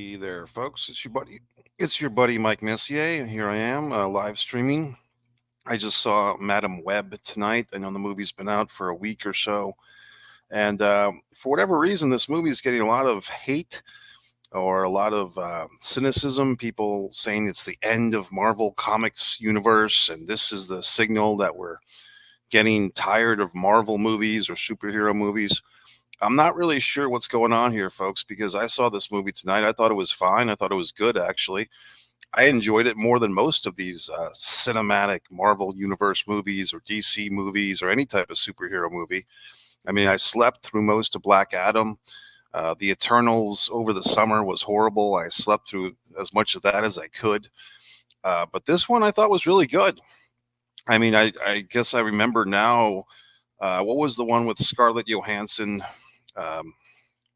Hey there, folks. It's your buddy Mike Messier, and here I am live streaming. I just saw Madam Web tonight. I know the movie's been out for a week or so, and for whatever reason, this movie is getting a lot of hate or a lot of cynicism. People saying it's the end of Marvel Comics universe, and this is the signal that we're getting tired of Marvel movies or superhero movies. I'm not really sure what's going on here, folks, because I saw this movie tonight. I thought it was fine. I thought it was good, actually. I enjoyed it more than most of these cinematic Marvel Universe movies or DC movies or any type of superhero movie. I mean, I slept through most of Black Adam. The Eternals over the summer was horrible. I slept through as much of that as I could. But this one I thought was really good. I mean, I guess I remember now. What was the one with Scarlett Johansson? Um,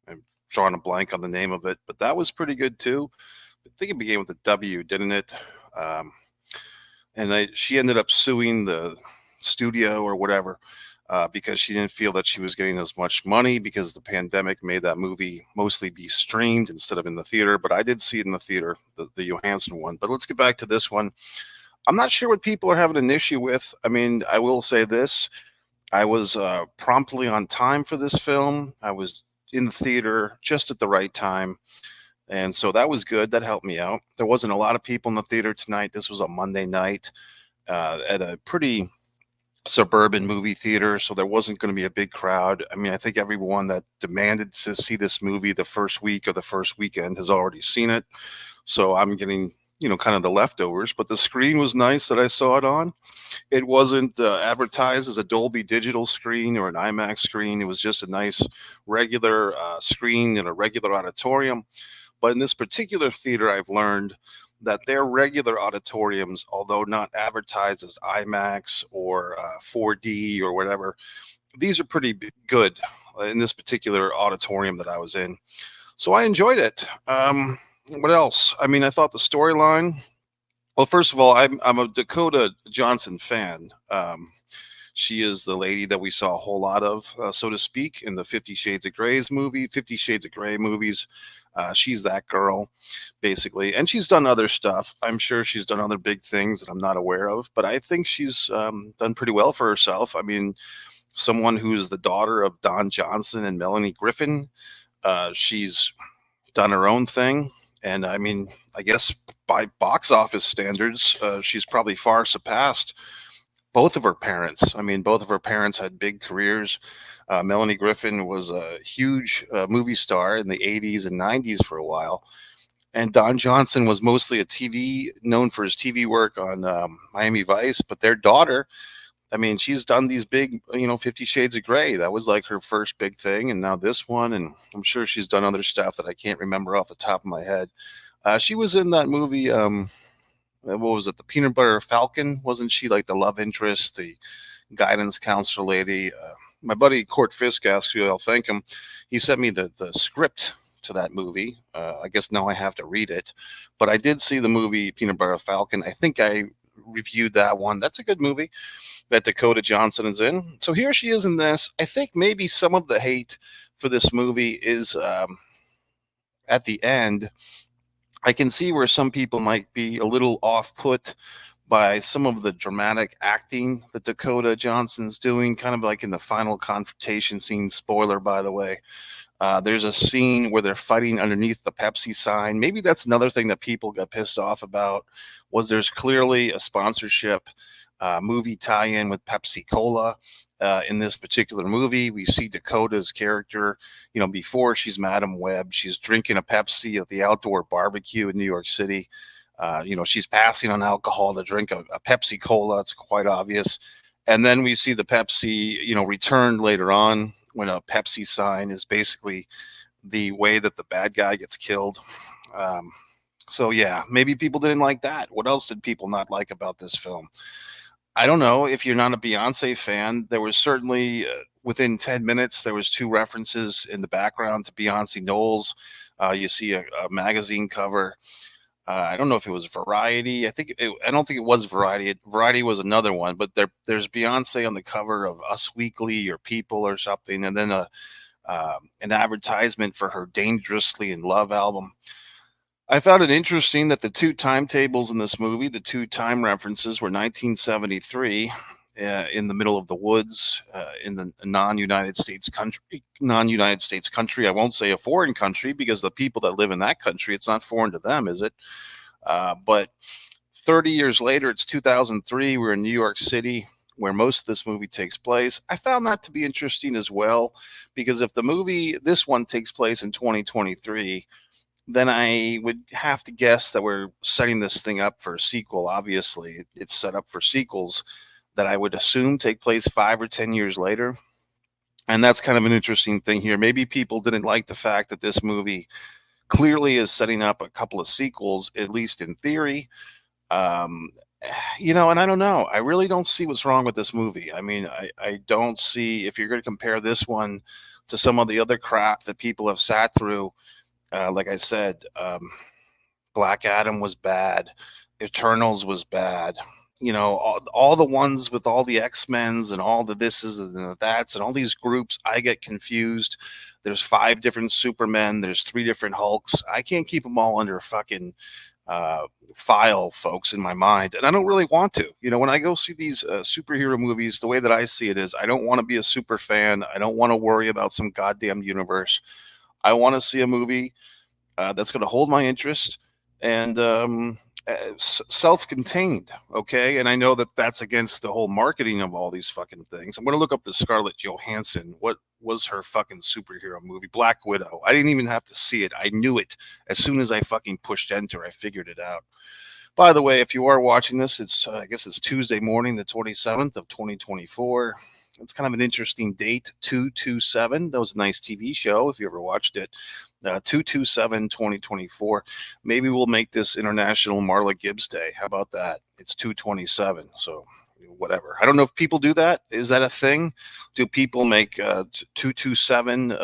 I'm drawing a blank on the name of it, but that was pretty good too. I think it began with a W, didn't it? Um, and she ended up suing the studio or whatever because she didn't feel that she was getting as much money because the pandemic made that movie mostly be streamed instead of in the theater. But I did see it in the theater, the Johansson one. But let's get back to this one. I'm not sure what people are having an issue with. I mean, I will say this. I was promptly on time for this film. I was in the theater just at the right time. And so that was good. That helped me out. There wasn't a lot of people in the theater tonight. This was a Monday night at a pretty suburban movie theater. So there wasn't going to be a big crowd. I mean, I think everyone that demanded to see this movie the first week or the first weekend has already seen it. So I'm getting, kind of the leftovers. But the screen was nice that I saw it on. It wasn't advertised as a Dolby Digital screen or an IMAX screen. It was just a nice regular screen in a regular auditorium. But in this particular theater, I've learned that their regular auditoriums, although not advertised as IMAX or 4D or whatever, these are pretty good in this particular auditorium that I was in. So I enjoyed it. What else? I mean, I thought the storyline. Well, first of all, I'm a Dakota Johnson fan. She is the lady that we saw a whole lot of, so to speak, in the Fifty Shades of Grey movies. She's that girl, basically, and she's done other stuff. I'm sure she's done other big things that I'm not aware of, but I think she's done pretty well for herself. I mean, someone who is the daughter of Don Johnson and Melanie Griffin, she's done her own thing. And I mean, I guess by box office standards, she's probably far surpassed both of her parents. I mean, both of her parents had big careers. Melanie Griffin was a huge movie star in the 80s and 90s for a while. And Don Johnson was mostly known for his TV work on Miami Vice. But their daughter, I mean, she's done these big, 50 Shades of Grey. That was like her first big thing. And now this one. And I'm sure she's done other stuff that I can't remember off the top of my head. She was in that movie. What was it? The Peanut Butter Falcon? Wasn't she like the love interest, the guidance counselor lady? My buddy Court Fisk, actually, I'll thank him. He sent me the script to that movie. I guess now I have to read it. But I did see the movie Peanut Butter Falcon. I think I reviewed that one. That's a good movie that Dakota Johnson is in. So here she is in this. I think maybe some of the hate for this movie is at the end. I can see where some people might be a little off put by some of the dramatic acting that Dakota Johnson's doing, kind of like in the final confrontation scene. Spoiler, by the way. There's a scene where they're fighting underneath the Pepsi sign. Maybe that's another thing that people got pissed off about. Was there's clearly a sponsorship movie tie-in with Pepsi Cola in this particular movie. We see Dakota's character, before she's Madam Web, she's drinking a Pepsi at the outdoor barbecue in New York City. She's passing on alcohol to drink a Pepsi Cola. It's quite obvious. And then we see the Pepsi, returned later on when a Pepsi sign is basically the way that the bad guy gets killed. So yeah, maybe people didn't like that. What else did people not like about this film? I don't know. If you're not a Beyonce fan, there was certainly within 10 minutes, there was two references in the background to Beyonce Knowles. You see a magazine cover. I don't know if it was Variety. I don't think it was Variety. Variety was another one, but there's Beyonce on the cover of Us Weekly or People or something, and then an advertisement for her Dangerously in Love album. I found it interesting that the two timetables in this movie, the two time references, were 1973 in the middle of the woods in the non-United States country. I won't say a foreign country because the people that live in that country, it's not foreign to them, is it? But 30 years later, it's 2003. We're in New York City, where most of this movie takes place. I found that to be interesting as well, because if the movie, this one, takes place in 2023, then I would have to guess that we're setting this thing up for a sequel. Obviously, it's set up for sequels that I would assume take place 5 or 10 years later. And that's kind of an interesting thing here. Maybe people didn't like the fact that this movie clearly is setting up a couple of sequels, at least in theory. Um, and I don't know. I really don't see what's wrong with this movie. I mean, I don't see, if you're going to compare this one to some of the other crap that people have sat through, like I said, Black Adam was bad. Eternals was bad. All the ones with all the X-Men's and all the thises and the that's and all these groups, I get confused. There's 5 different Supermen. There's 3 different Hulks. I can't keep them all under a fucking file, folks, in my mind. And I don't really want to. When I go see these superhero movies, the way that I see it is I don't want to be a super fan. I don't want to worry about some goddamn universe. I want to see a movie that's going to hold my interest and self-contained. Okay, and I know that that's against the whole marketing of all these fucking things. I'm going to look up the Scarlett Johansson. What was her fucking superhero movie? Black Widow. I didn't even have to see it. I knew it as soon as I fucking pushed enter. I figured it out. By the way, if you are watching this, it's I guess it's Tuesday morning, the 27th of 2024. It's kind of an interesting date, 227. That was a nice TV show if you ever watched it. 227 2024. Maybe we'll make this International Marla Gibbs Day. How about that? It's 227. So whatever. I don't know if people do that. Is that a thing? Do people make 227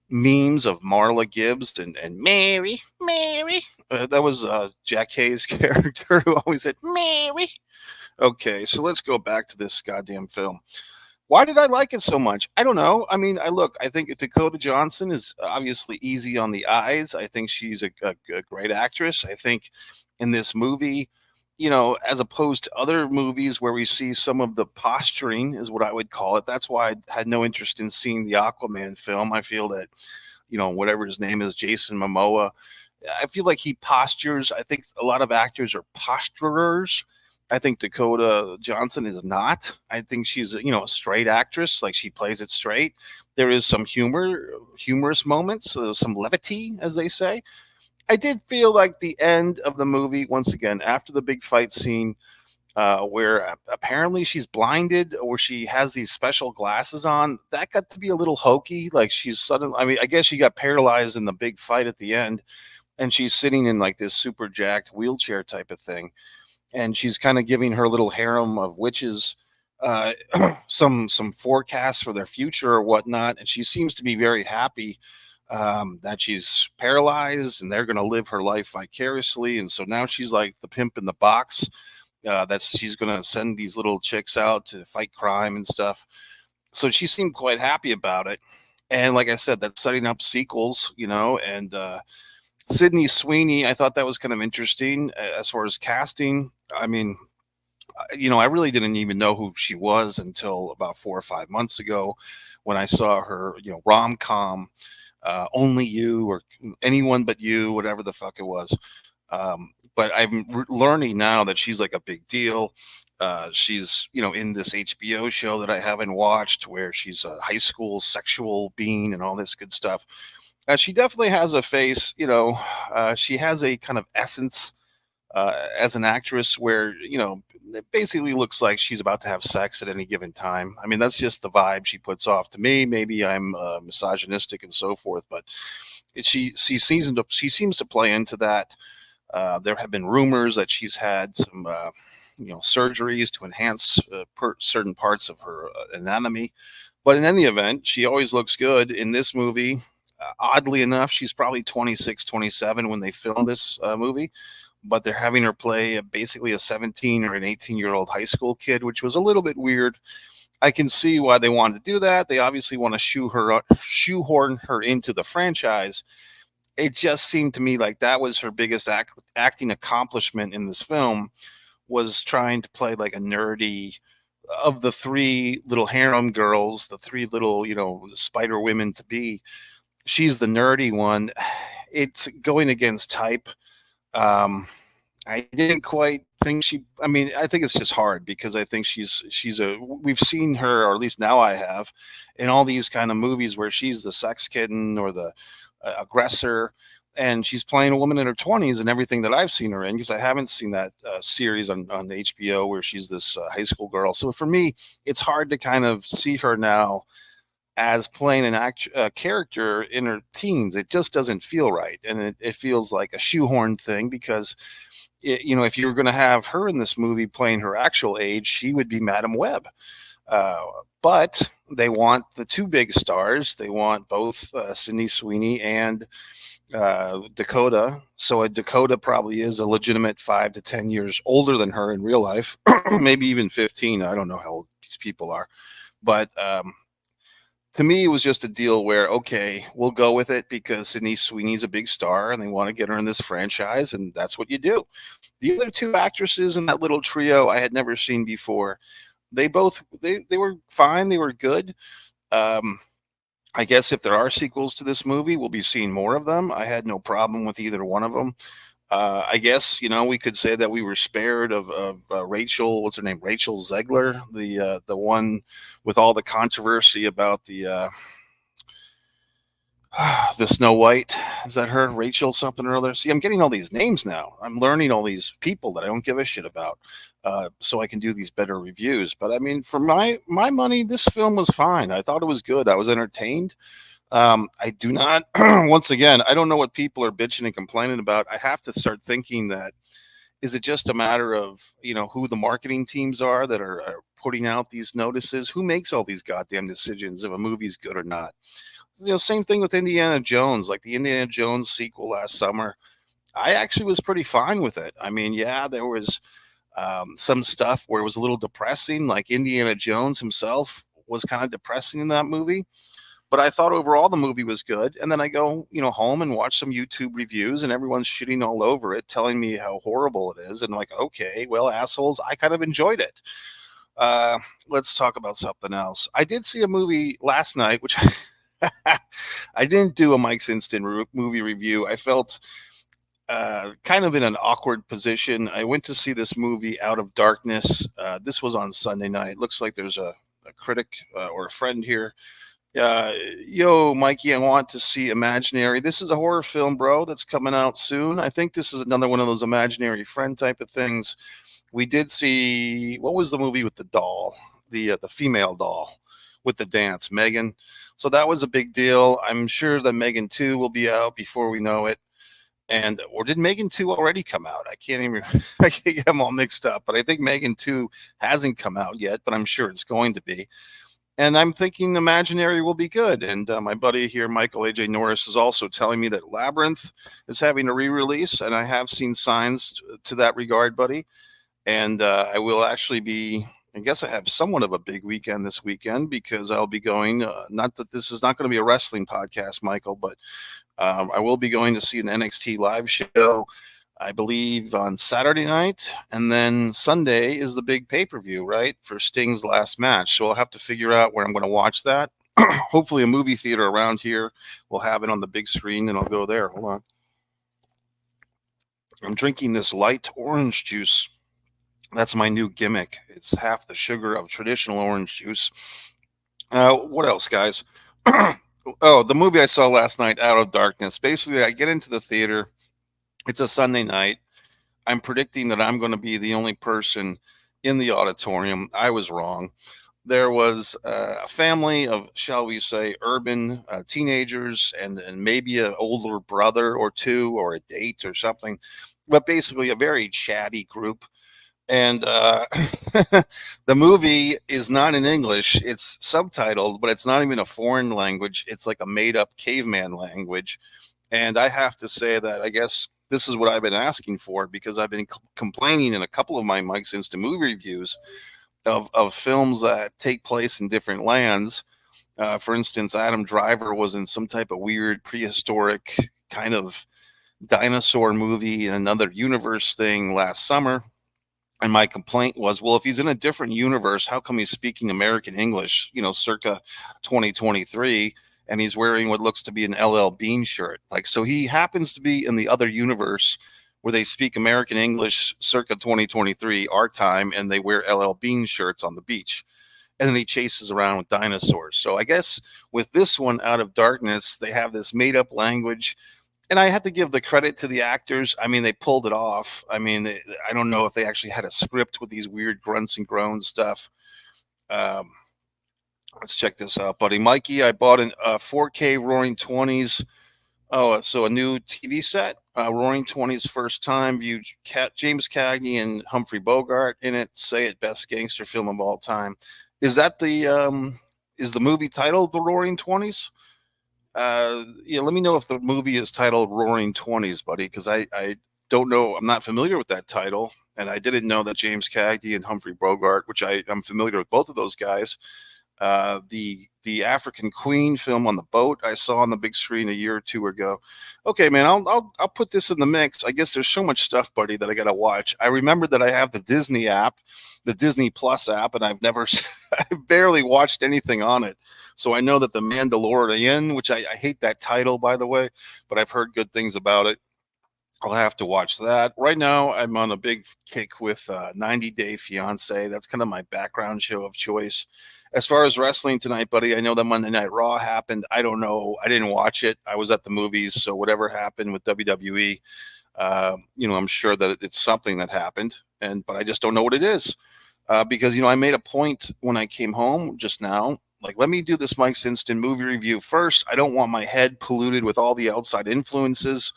memes of Marla Gibbs and Mary? That was Jack Hayes' character who always said Mary. Okay, so let's go back to this goddamn film. Why did I like it so much? I don't know. I mean, I think Dakota Johnson is obviously easy on the eyes. I think she's a great actress. I think in this movie, as opposed to other movies where we see some of the posturing, is what I would call it. That's why I had no interest in seeing the Aquaman film. I feel that, whatever his name is, Jason Momoa, I feel like he postures. I think a lot of actors are posturers. I think Dakota Johnson is not. I think she's a straight actress. Like, she plays it straight. There is some humorous moments, some levity, as they say. I did feel like the end of the movie, once again, after the big fight scene, where apparently she's blinded or she has these special glasses on, that got to be a little hokey. Like, she's suddenly, I mean, I guess she got paralyzed in the big fight at the end, and she's sitting in like this super jacked wheelchair type of thing. And she's kind of giving her little harem of witches some forecasts for their future or whatnot. And she seems to be very happy that she's paralyzed and they're going to live her life vicariously. And so now she's like the pimp in the box. She's going to send these little chicks out to fight crime and stuff. So she seemed quite happy about it. And like I said, that's setting up sequels, and Sydney Sweeney, I thought that was kind of interesting as far as casting. I mean, I really didn't even know who she was until about 4 or 5 months ago when I saw her, rom-com, Only You or Anyone But You, whatever the fuck it was. But I'm learning now that she's like a big deal. She's, in this HBO show that I haven't watched where she's a high school sexual being and all this good stuff. She definitely has a face, she has a kind of essence as an actress where, it basically looks like she's about to have sex at any given time. I mean, that's just the vibe she puts off to me. Maybe I'm misogynistic and so forth, but she seems to play into that. There have been rumors that she's had some, surgeries to enhance certain parts of her anatomy. But in any event, she always looks good in this movie. Oddly enough, she's probably 26, 27 when they filmed this movie, but they're having her play basically a 17 or an 18-year-old high school kid, which was a little bit weird. I can see why they wanted to do that. They obviously want to shoehorn her into the franchise. it just seemed to me like that was her biggest acting accomplishment in this film, was trying to play like a nerdy, of the three little harem girls, the three little, spider women to be. She's the nerdy one. It's going against type. Um, I didn't quite think she. I mean, I think it's just hard because I think she's a. We've seen her, or at least now I have, in all these kind of movies where she's the sex kitten or the aggressor, and she's playing a woman in her 20s and everything that I've seen her in, because I haven't seen that series on HBO where she's this high school girl. So for me, it's hard to kind of see her now as playing a character in her teens. It just doesn't feel right, and it feels like a shoehorn thing because if you were going to have her in this movie playing her actual age, she would be Madam Web. Uh, but they want the two big stars. They want both Sydney Sweeney and Dakota. So a Dakota probably is a legitimate 5 to 10 years older than her in real life, maybe even 15. I don't know how old these people are, but to me, it was just a deal where, okay, we'll go with it because Sydney Sweeney's a big star and they want to get her in this franchise, and that's what you do. The other two actresses in that little trio I had never seen before. They were fine. They were good. Um, I guess if there are sequels to this movie, we'll be seeing more of them. I had no problem with either one of them. I guess we could say that we were spared of Rachel. What's her name? Rachel Zegler, the one with all the controversy about the Snow White. Is that her? Rachel something or other? See, I'm getting all these names now. I'm learning all these people that I don't give a shit about, so I can do these better reviews. But I mean, for my money, this film was fine. I thought it was good. I was entertained. I do not. Once again, I don't know what people are bitching and complaining about. I have to start thinking that, is it just a matter of who the marketing teams are that are putting out these notices? Who makes all these goddamn decisions if a movie's good or not? Same thing with Indiana Jones, like the Indiana Jones sequel last summer. I actually was pretty fine with it. I mean, yeah, there was some stuff where it was a little depressing, like Indiana Jones himself was kind of depressing in that movie. But I thought overall the movie was good. And then I go, home and watch some YouTube reviews, and everyone's shitting all over it, telling me how horrible it is. And I'm like, okay, well, assholes, I kind of enjoyed it. Let's talk about something else. I did see a movie last night, which I didn't do a Mike's Instant movie review. I felt kind of in an awkward position. I went to see this movie, Out of Darkness. This was on Sunday night. Looks like there's a critic or a friend here. Yo, Mikey, I want to see Imaginary. This is a horror film, bro, that's coming out soon. I think this is another one of those imaginary friend type of things. We did see, what was the movie with the doll, the female doll with the dance, Megan. So that was a big deal. I'm sure that Megan 2 will be out before we know it. Or did Megan 2 already come out? I can't even, I can't get them all mixed up, but I think Megan 2 hasn't come out yet, but I'm sure it's going to be. And I'm thinking Imaginary will be good. And my buddy here, Michael A.J. Norris, is also telling me that Labyrinth is having a re-release, and I have seen signs to that regard, buddy. And I will actually be, I guess I have somewhat of a big weekend this weekend because I'll be going, not that this is not going to be a wrestling podcast, Michael, but I will be going to see an NXT live show, I believe, on Saturday night, and then Sunday is the big pay-per-view, right, for Sting's last match. So I'll have to figure out where I'm going to watch that. Hopefully a movie theater around here will have it on the big screen, and I'll go there. Hold on. I'm drinking this light orange juice. That's my new gimmick. It's half the sugar of traditional orange juice. What else, guys? Oh, the movie I saw last night, Out of Darkness. Basically, I get into the theater. It's a Sunday night. I'm predicting that I'm going to be the only person in the auditorium. I was wrong. There was a family of, shall we say, urban teenagers and maybe an older brother or two or a date or something, but basically a very chatty group. And the movie is not in English. It's subtitled, but it's not even a foreign language. It's like a made-up caveman language. And I have to say that I guess this is what I've been asking for, because I've been complaining in a couple of my Mike's Instant movie reviews of films that take place in different lands. For instance, Adam Driver was in some type of weird prehistoric kind of dinosaur movie in another universe thing last summer. And my complaint was, well, if he's in a different universe, how come he's speaking American English, circa 2023, and he's wearing what looks to be an LL Bean shirt? Like, so he happens to be in the other universe where they speak American English circa 2023, our time, and they wear LL Bean shirts on the beach. And then he chases around with dinosaurs. So I guess with this one, Out of Darkness, they have this made up language, and I had to give the credit to the actors. I mean, they pulled it off. I mean, I don't know if they actually had a script with these weird grunts and groans stuff. Um, let's check this out, buddy. Mikey, I bought a 4K Roaring 20s. Oh, so a new TV set. Roaring 20s first time viewed James Cagney and Humphrey Bogart in it. Say it, best gangster film of all time. Is that is the movie titled The Roaring 20s? Yeah, let me know if the movie is titled Roaring 20s, buddy, because I don't know. I'm not familiar with that title, and I didn't know that James Cagney and Humphrey Bogart, which I'm familiar with both of those guys. The African Queen film on the boat I saw on the big screen a year or two ago. Okay, man, I'll put this in the mix. I guess there's so much stuff, buddy, that I gotta watch. I remember that I have the Disney app, the Disney Plus app, and I've never, I barely watched anything on it. So I know that the Mandalorian, which I hate that title, by the way, but I've heard good things about it. I'll have to watch that. Right now, I'm on a big kick with 90 Day Fiance. That's kind of my background show of choice. As far as wrestling tonight, buddy, I know that Monday Night Raw happened. I don't know. I didn't watch it. I was at the movies. So whatever happened with WWE, I'm sure that it's something that happened. But I just don't know what it is. Because, I made a point when I came home just now. Like, let me do this Mike's Instant movie review first. I don't want my head polluted with all the outside influences.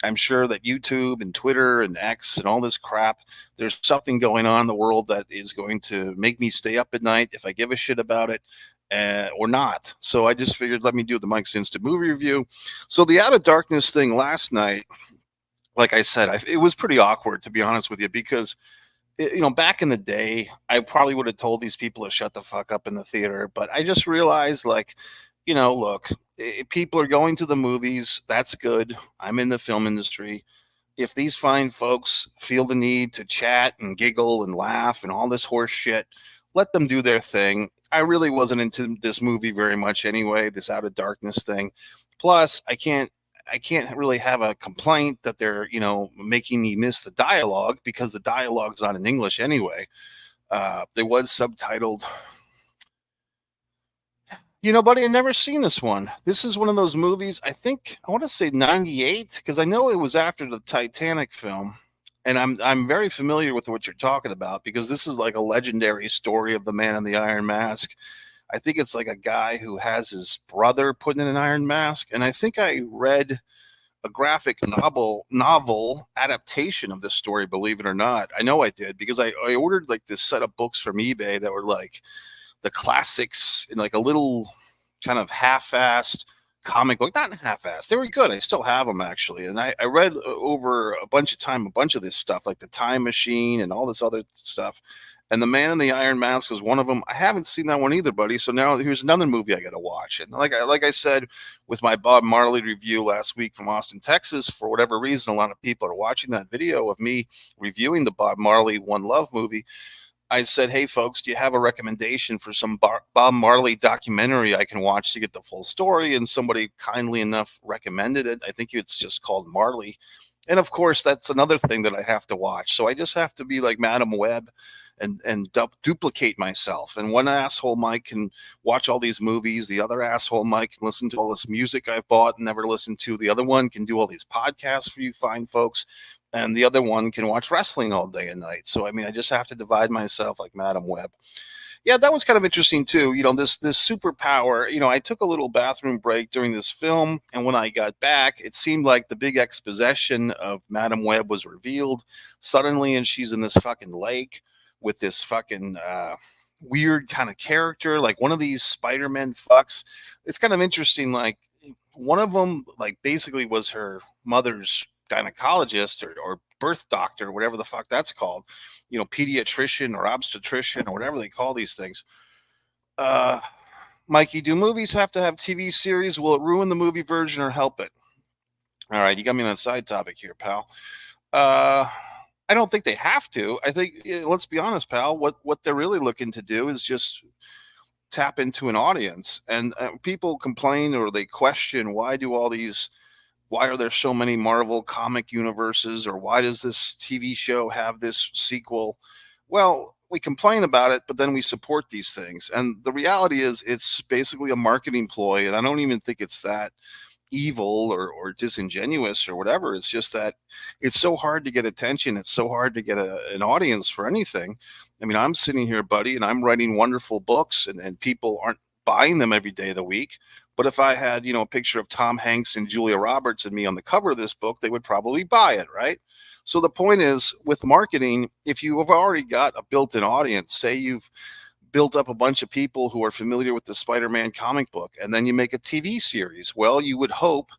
I'm sure that YouTube and Twitter and X and all this crap, there's something going on in the world that is going to make me stay up at night if I give a shit about it or not. So I just figured, let me do the Mike's Instant movie review. So the Out of Darkness thing last night, like I said, it was pretty awkward, to be honest with you, because back in the day, I probably would have told these people to shut the fuck up in the theater. But I just realized, like, look, people are going to the movies. That's good. I'm in the film industry. If these fine folks feel the need to chat and giggle and laugh and all this horse shit, let them do their thing. I really wasn't into this movie very much anyway, this Out of Darkness thing. Plus, I can't really have a complaint that they're, making me miss the dialogue, because the dialogue's not in English anyway. It was subtitled. Buddy, I've never seen this one. This is one of those movies, I think, I want to say 98, because I know it was after the Titanic film. And I'm very familiar with what you're talking about, because this is like a legendary story of the Man in the Iron Mask. I think it's like a guy who has his brother put in an iron mask. And I think I read a graphic novel adaptation of this story, believe it or not. I know I did, because I ordered like this set of books from eBay that were like the classics in like a little kind of half-assed comic book. Not half-assed. They were good. I still have them, actually. And I read over a bunch of this stuff, like The Time Machine and all this other stuff. And The Man in the Iron Mask was one of them. I haven't seen that one either, buddy. So now here's another movie I got to watch. And like I said with my Bob Marley review last week from Austin, Texas, for whatever reason, a lot of people are watching that video of me reviewing the Bob Marley One Love movie. I said, hey, folks, do you have a recommendation for some Bob Marley documentary I can watch to get the full story? And somebody kindly enough recommended it. I think it's just called Marley. And of course, that's another thing that I have to watch. So I just have to be like Madam Web and duplicate myself. And one asshole Mike can watch all these movies. The other asshole Mike can listen to all this music I've bought and never listened to. The other one can do all these podcasts for you fine folks. And the other one can watch wrestling all day and night. So, I mean, I just have to divide myself like Madam Web. Yeah, that was kind of interesting too. This superpower, I took a little bathroom break during this film. And when I got back, it seemed like the big exposition of Madam Web was revealed suddenly. And she's in this fucking lake with this fucking weird kind of character, like one of these Spider-Man fucks. It's kind of interesting. Like, one of them, like, basically was her mother's gynecologist or birth doctor, whatever the fuck that's called, pediatrician or obstetrician or whatever they call these things. Mikey, do movies have to have TV series? Will it ruin the movie version or help it? All right, you got me on a side topic here, pal. Uh, I don't think they have to. I think, let's be honest, pal. What they're really looking to do is just tap into an audience. And people complain or they question, why are there so many Marvel comic universes, or why does this TV show have this sequel? Well, we complain about it, but then we support these things. And the reality is, it's basically a marketing ploy. And I don't even think it's that evil or disingenuous or whatever. It's just that it's so hard to get attention. It's so hard to get an audience for anything. I mean, I'm sitting here, buddy, and I'm writing wonderful books, and people aren't buying them every day of the week. But if I had, a picture of Tom Hanks and Julia Roberts and me on the cover of this book, they would probably buy it, right? So the point is, with marketing, if you have already got a built-in audience, say you've built up a bunch of people who are familiar with the Spider-Man comic book, and then you make a TV series, well, you would hope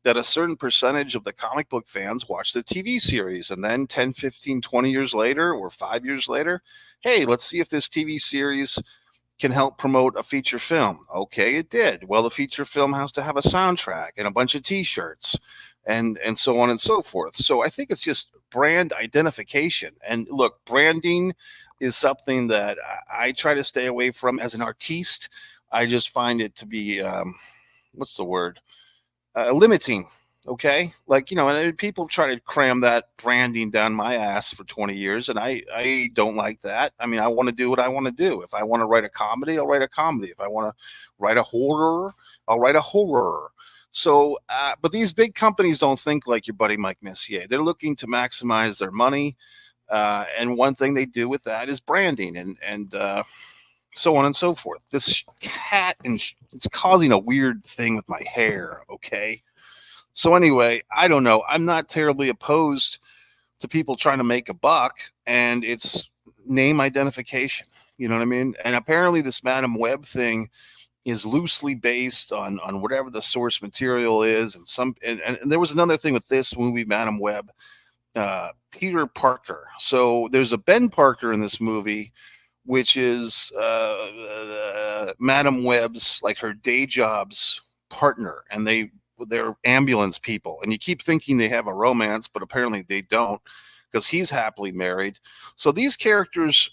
that a certain percentage of the comic book fans watch the TV series, and then 10, 15, 20 years later, or 5 years later, hey, let's see if this TV series can help promote a feature film. Okay, it did. Well, the feature film has to have a soundtrack and a bunch of T-shirts, and so on and so forth. So I think it's just brand identification. And look, branding is something that I try to stay away from as an artiste. I just find it to be what's the word? Limiting. Okay, like, and people try to cram that branding down my ass for 20 years, and I don't like that. I mean, I want to do what I want to do. If I want to write a comedy, I'll write a comedy. If I want to write a horror, I'll write a horror. So, but these big companies don't think like your buddy Mike Messier. They're looking to maximize their money, and one thing they do with that is branding, and so on and so forth. This cat it's causing a weird thing with my hair. Okay. So anyway, I don't know. I'm not terribly opposed to people trying to make a buck, and it's name identification. You know what I mean? And apparently, this Madam Web thing is loosely based on whatever the source material is, and there was another thing with this movie, Madam Web, Peter Parker. So there's a Ben Parker in this movie, which is Madam Web's, like, her day job's partner, and they're ambulance people, and you keep thinking they have a romance, but apparently they don't, because he's happily married. So these characters,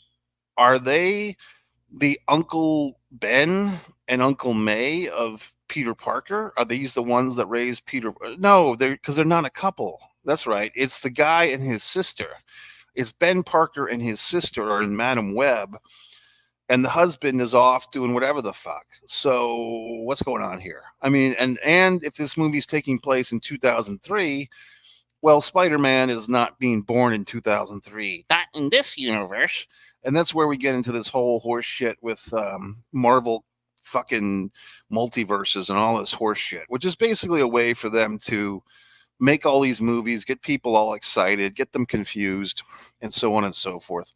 are they the Uncle Ben and Uncle May of Peter Parker? Are these the ones that raised Peter? No, they're not a couple. That's right. It's the guy and his sister. It's Ben Parker and his sister are in Madam Web, and the husband is off doing whatever the fuck. So what's going on here? I mean, and if this movie's taking place in 2003, well, Spider-Man is not being born in 2003. Not in this universe. And that's where we get into this whole horse shit with Marvel fucking multiverses and all this horse shit, which is basically a way for them to make all these movies, get people all excited, get them confused, and so on and so forth.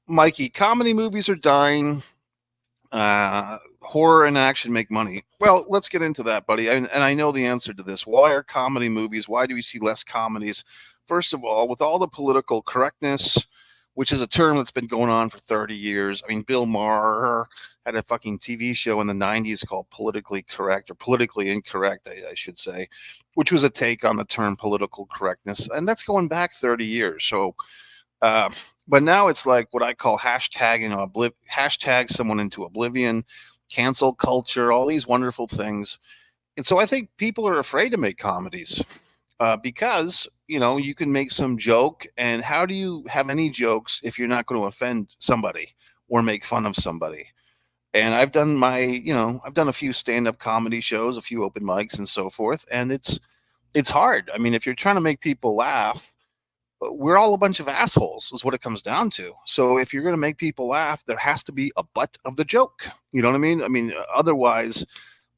Mikey, comedy movies are dying. Horror and action make money. Well, let's get into that, buddy. And I know the answer to this. Why are comedy movies? Why do we see less comedies? First of all, with all the political correctness, which is a term that's been going on for 30 years. I mean, Bill Maher had a fucking TV show in the 90s called Politically Correct, or Politically Incorrect, I should say, which was a take on the term political correctness. And that's going back 30 years. So, but now it's like what I call hashtag someone into oblivion, cancel culture, all these wonderful things. And so I think people are afraid to make comedies because, you can make some joke. And how do you have any jokes if you're not going to offend somebody or make fun of somebody? And I've done I've done a few stand-up comedy shows, a few open mics and so forth. And it's hard. I mean, if you're trying to make people laugh, we're all a bunch of assholes is what it comes down to. So if you're going to make people laugh, there has to be a butt of the joke. You know what I mean? I mean, otherwise,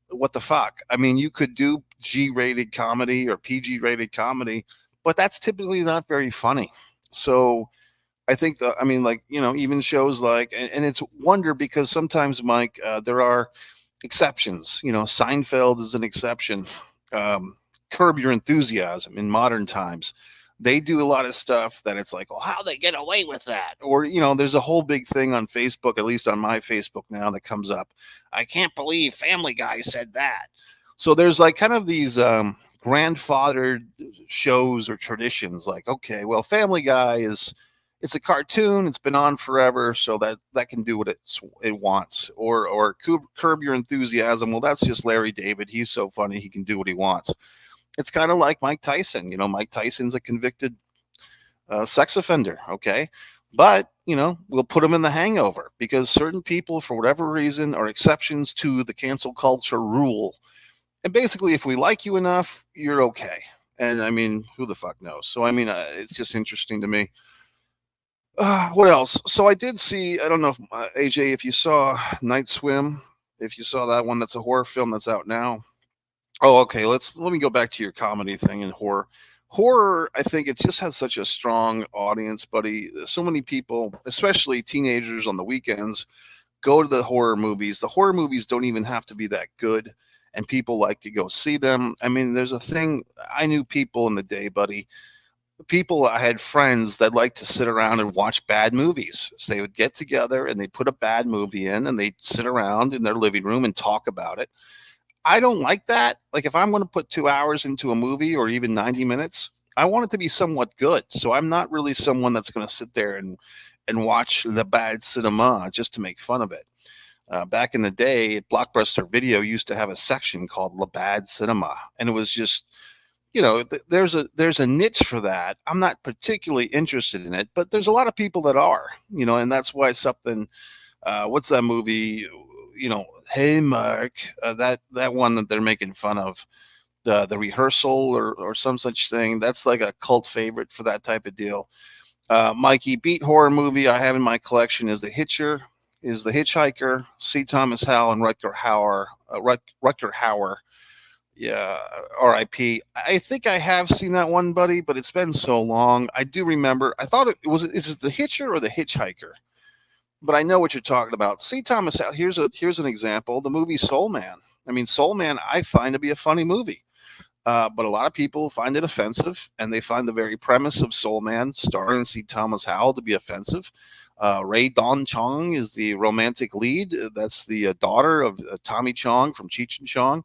what the fuck? I mean, you could do G-rated comedy or PG-rated comedy, but that's typically not very funny. So I think even shows like, and it's wonder because sometimes, Mike, there are exceptions. Seinfeld is an exception. Curb Your Enthusiasm in modern times. They do a lot of stuff that it's like, well, how they get away with that? Or, there's a whole big thing on Facebook, at least on my Facebook now, that comes up. I can't believe Family Guy said that. So there's like kind of these grandfathered shows or traditions. Like, okay, well, Family Guy it's a cartoon. It's been on forever, so that can do what it wants. Or Curb Your Enthusiasm. Well, that's just Larry David. He's so funny. He can do what he wants. It's kind of like Mike Tyson. Mike Tyson's a convicted sex offender. Okay. But, we'll put him in The Hangover because certain people, for whatever reason, are exceptions to the cancel culture rule. And basically, if we like you enough, you're okay. And I mean, who the fuck knows? So, I mean, it's just interesting to me. What else? So I did see, I don't know if AJ, if you saw Night Swim, if you saw that one, that's a horror film that's out now. Oh, okay. Let me go back to your comedy thing and horror. Horror, I think it just has such a strong audience, buddy. So many people, especially teenagers on the weekends, go to the horror movies. The horror movies don't even have to be that good, and people like to go see them. I mean, there's a thing. I knew people in the day, buddy. I had friends that like to sit around and watch bad movies. So they would get together and they'd put a bad movie in and they'd sit around in their living room and talk about it. I don't like that. Like, if I'm going to put 2 hours into a movie or even 90 minutes, I want it to be somewhat good. So I'm not really someone that's going to sit there and watch the bad cinema just to make fun of it. Back in the day, Blockbuster Video used to have a section called La Bad Cinema, and it was just, there's a niche for that. I'm not particularly interested in it, but there's a lot of people that are, and that's why something. What's that movie? Hey Mark, that one that they're making fun of, the rehearsal or some such thing. That's like a cult favorite for that type of deal. Mikey, beat horror movie I have in my collection is The Hitchhiker, C. Thomas Howell, and Rutger Hauer. Rutger Hauer. Yeah, R.I.P. I think I have seen that one, buddy, but it's been so long. I do remember. I thought is it The Hitcher or The Hitchhiker? But I know what you're talking about. C. Thomas Howell. Here's an example. The movie Soul Man. I mean, Soul Man, I find to be a funny movie. But a lot of people find it offensive, and they find the very premise of Soul Man, starring C. Thomas Howell, to be offensive. Ray Dawn Chong is the romantic lead. That's the daughter of Tommy Chong from Cheech and Chong.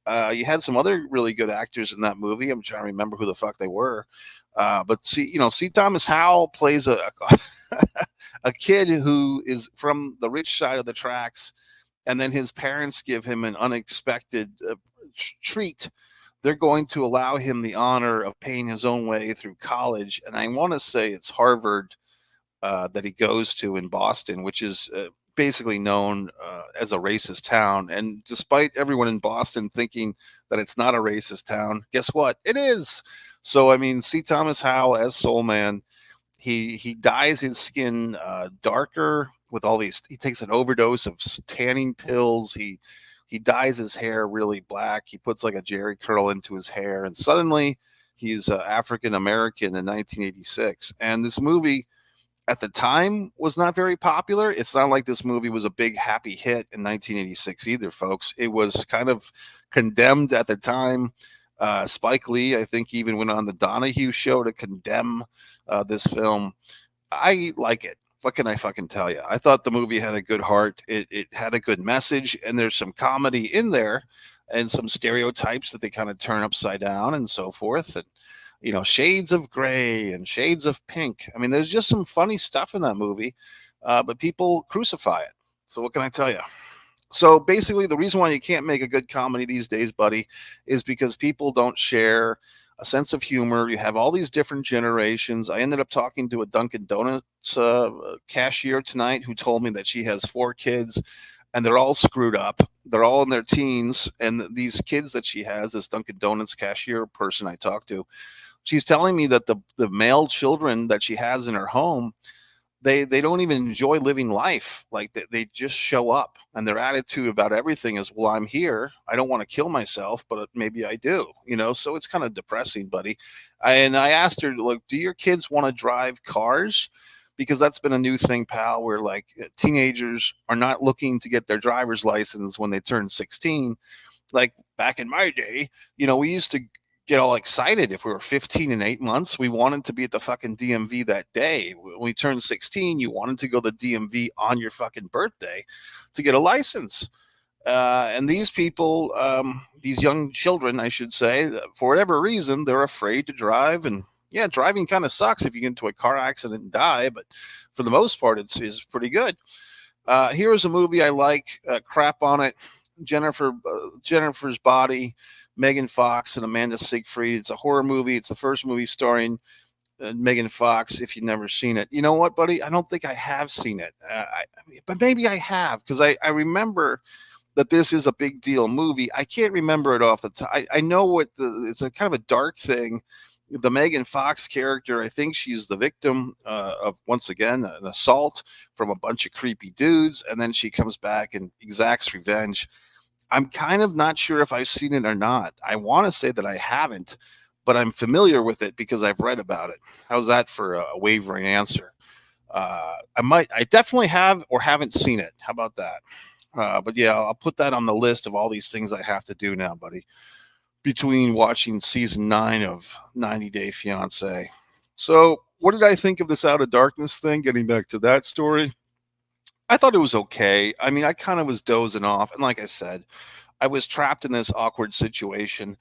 You had some other really good actors in that movie. I'm trying to remember who the fuck they were. But C. Thomas Howell plays a kid who is from the rich side of the tracks, and then his parents give him an unexpected treat. They're going to allow him the honor of paying his own way through college, and I want to say it's Harvard that he goes to in Boston, which is basically known as a racist town. And despite everyone in Boston thinking that it's not a racist town, guess what? It is. So, I mean, C. Thomas Howell as Soul Man, he dyes his skin darker with all these. He takes an overdose of tanning pills. He dyes his hair really black. He puts like a Jerry curl into his hair, and suddenly he's African American in 1986. And this movie at the time was not very popular. It's not like this movie was a big happy hit in 1986 either, folks. It was kind of condemned at the time. Spike Lee, I think, even went on the Donahue show to condemn this film. I like it. What can I fucking tell you? I thought the movie had a good heart. It had a good message, and there's some comedy in there and some stereotypes that they kind of turn upside down and so forth. And, shades of gray and shades of pink. I mean, there's just some funny stuff in that movie, but people crucify it. So what can I tell you? So basically, the reason why you can't make a good comedy these days, buddy, is because people don't share a sense of humor. You have all these different generations. I ended up talking to a Dunkin' Donuts cashier tonight who told me that she has 4 kids, and they're all screwed up. They're all in their teens, and these kids that she has, this Dunkin' Donuts cashier person I talked to, she's telling me that the male children that she has in her home, they don't even enjoy living life. Like they just show up, and their attitude about everything is, well, I'm here. I don't want to kill myself, but maybe I do, so it's kind of depressing, buddy. And I asked her, look, do your kids want to drive cars? Because that's been a new thing, pal, where like teenagers are not looking to get their driver's license when they turn 16. Like back in my day, we used to get all excited if we were 15 and 8 months. We wanted to be at the fucking DMV that day. When we turned 16, you wanted to go to the DMV on your fucking birthday to get a license. And these people, these young children, I should say, for whatever reason, they're afraid to drive. And yeah, driving kind of sucks if you get into a car accident and die, but for the most part, it's pretty good. Here's a movie I like. Crap on it. Jennifer's Body, Megan Fox and Amanda Siegfried. It's a horror movie. It's the first movie starring Megan Fox. If you've never seen it, you know what, buddy? I don't think I have seen it. But maybe I have because I remember that this is a big deal movie. I can't remember it off the top. I know it's a kind of a dark thing. The Megan Fox character, I think she's the victim of, once again, an assault from a bunch of creepy dudes, and then she comes back and exacts revenge. I'm kind of not sure if I've seen it or not. I want to say that I haven't, but I'm familiar with it because I've read about it. How's that for a wavering answer? I definitely have or haven't seen it. How about that? But yeah, I'll put that on the list of all these things I have to do now, buddy, between watching season 9 of 90 Day Fiance. So, what did I think of this Out of Darkness thing? Getting back to that story, I thought it was okay. I mean, I kind of was dozing off. And like I said, I was trapped in this awkward situation.